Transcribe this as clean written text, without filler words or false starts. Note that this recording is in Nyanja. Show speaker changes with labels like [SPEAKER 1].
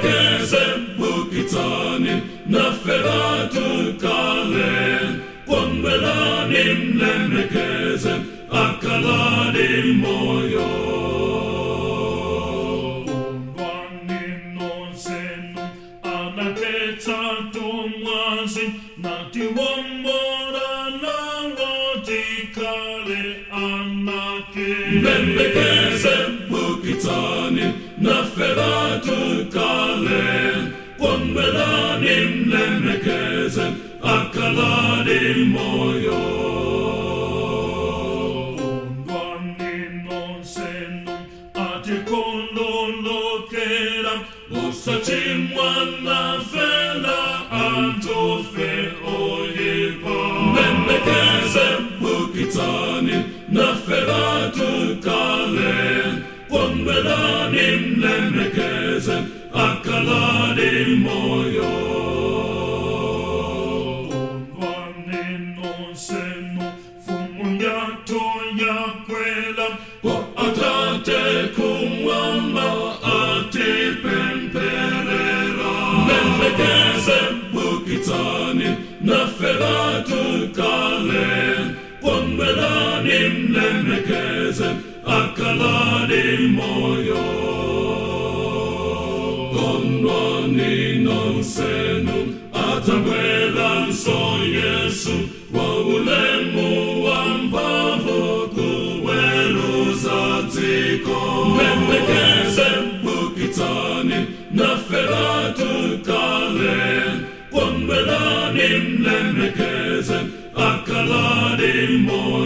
[SPEAKER 1] Mendekeze bukitani na feratu kalen, Pondwelani mlemekeze akalani moyo.
[SPEAKER 2] Nati wombora na rotikale anake.
[SPEAKER 1] Mendekeze bukitani na feratu kalen, Pondwelani mlemekeze akalani moyo.
[SPEAKER 2] Undwani non senum ate kondolokera, usachimwana fela antofe oyepa.
[SPEAKER 1] Mendekeze bukitani na feratu kalen, Pondwelani mlemekeze akalani moyo.
[SPEAKER 2] Undwani non senum fumuyato yakwela,
[SPEAKER 1] Kwa atate kumwamba ati pemperera. Mendekeze bukitani na feratu kalen, Pondwelani mlemekeze akalani moyo. Kondwani non senum atabwela nso Yesu, wa ulemu wa mpavu kuweluza tiko. Mendekeze bukitani na feratu kalen, Pondwelani mlemekeze akalani moyo.